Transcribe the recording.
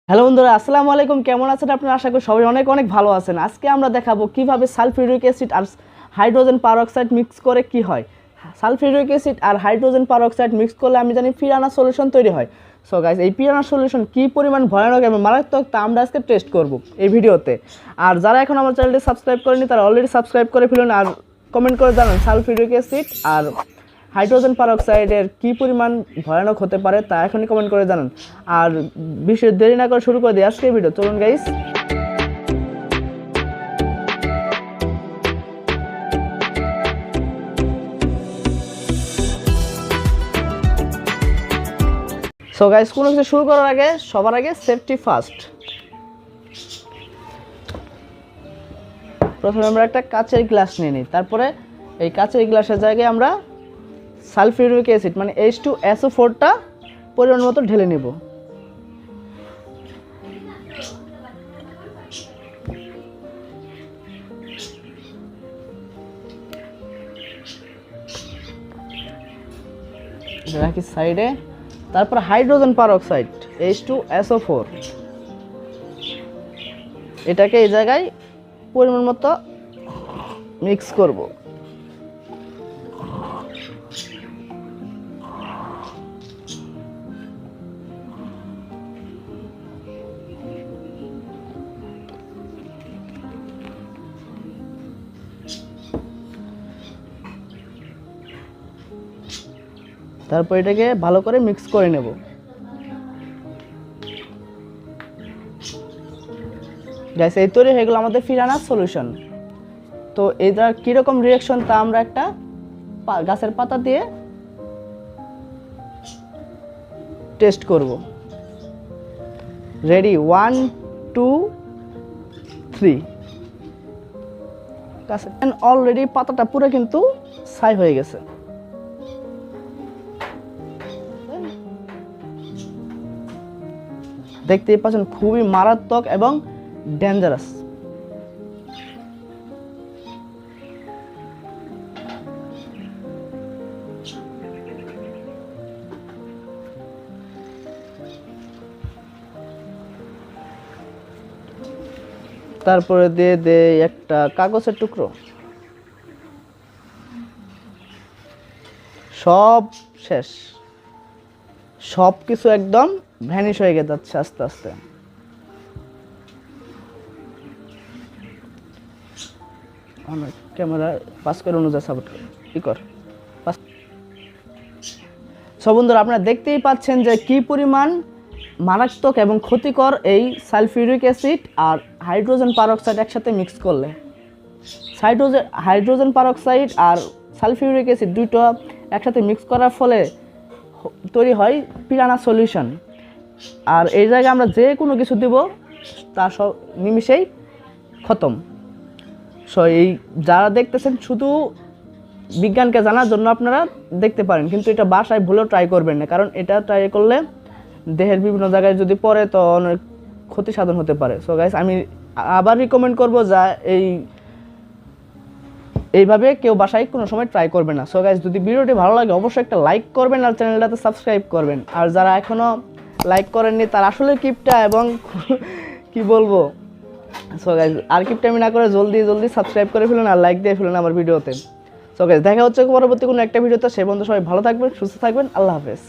Hello বন্ধুরা, আসসালামু আলাইকুম। কেমন আছেন আপনারা? আশা করি সবাই অনেক অনেক ভালো আছেন। আজকে আমরা দেখাবো কিভাবে সালফিউরিক অ্যাসিড আর হাইড্রোজেন পারঅক্সাইড মিক্স করে কি হয়। সালফিউরিক অ্যাসিড আর হাইড্রোজেন পারঅক্সাইড মিক্স করলে আমি জানি পিরানা সলিউশন তৈরি হয়। সো গাইস, এই পিরানা সলিউশন কী পরিমাণ ভয়ানক এবং মারাত্মক তা আমরা আজকে টেস্ট করব এই ভিডিওতে। আর যারা এখন আমার চ্যানেলটি সাবস্ক্রাইব করেনি তারা অলরেডি সাবস্ক্রাইব করে ফেলুন আর কমেন্ট করে জানান সালফিউরিক অ্যাসিড আর হাইড্রোজেন পারঅক্সাইডের কী পরিমাণ ভয়ানক হতে পারে তা এখনই কমেন্ট করে জানান। আর বিশেষ দেরি না করে শুরু করে দিই আজকের ভিডিও। চলুন গাইস। সো গাইস, কোনো কিছু শুরু করার আগে সবার আগে সেফটি ফার্স্ট। প্রথমে আমরা একটা কাচের গ্লাস নিয়ে নিই, তারপরে এই কাচের গ্লাসের জায়গায় আমরা সালফিউরিক অ্যাসিড মানে H2SO4টা পরিমাণ মতো ঢেলে নেব। রাখি সাইডে। তারপর হাইড্রোজেন পারঅক্সাইড H2SO4, এটাকে এই জায়গায় পরিমাণ মতো মিক্স করব। তারপর এটাকে ভালো করে মিক্স করে নেব। গাইস, এই তৈরি হয়ে গেল আমাদের পিরানা সলিউশন। তো এটার কীরকম রিয়াকশন তা আমরা একটা গাছের পাতা দিয়ে টেস্ট করব। রেডি, 1 2 3। গাছের অলরেডি পাতাটা পুরো কিন্তু ছাই হয়ে গেছে। দেখতেই পাচ্ছেন খুবই মারাত্মক এবং ডেঞ্জারাস। তারপরে দিয়ে দে একটা কাগজের টুকরো। সব শেষ, সব কিছু একদম ভ্যানিশ হয়ে যাচ্ছে আস্তে আস্তে। আমার ক্যামেরা পাস করে অনুযায়ী সাপোর্ট কি কর। সব বন্ধুরা, আপনারা দেখতেই পাচ্ছেন যে কি পরিমাণ মারাত্মক এবং ক্ষতিকর এই সালফিউরিক অ্যাসিড আর হাইড্রোজেন পারঅক্সাইড একসাথে মিক্স করলে। হাইড্রোজেন পারঅক্সাইড আর সালফিউরিক অ্যাসিড দুটো একসাথে মিক্স করার ফলে তৈরি হয় পিরানা সলিউশন। আর এই জায়গায় আমরা যে কোনো কিছু দেব তা সব নিমিষেই খতম। সো এই যারা দেখতেছেন শুধু বিজ্ঞানকে জানার জন্য আপনারা দেখতে পারেন, কিন্তু এটা বাসায় ভুলেও ট্রাই করবেন না, কারণ এটা ট্রাই করলে দেহের বিভিন্ন জায়গায় যদি পড়ে তো অনেক ক্ষতি সাধন হতে পারে। সো গাইস, আমি আবার রিকমেন্ড করবো যা এইভাবে কেউ বাসায় কোনো সময় ট্রাই করবে না। সো গাইস, যদি ভিডিওটি ভালো লাগে অবশ্যই একটা লাইক করবেন আর চ্যানেলটাতে সাবস্ক্রাইব করবেন। আর যারা এখনও লাইক করেননি তার আসলে কিপটা এবং কি বলবো। সো গাইস, আর কিপটামি না করে জলদি সাবস্ক্রাইব করে ফেলুন আর লাইক দিয়ে ফেলুন আমার ভিডিওতে। সো গাইস, দেখা হচ্ছে পরবর্তী কোনো একটা ভিডিওতে। সেই বন্ধু সবাই ভালো থাকবেন, সুস্থ থাকবেন। আল্লাহ হাফেজ।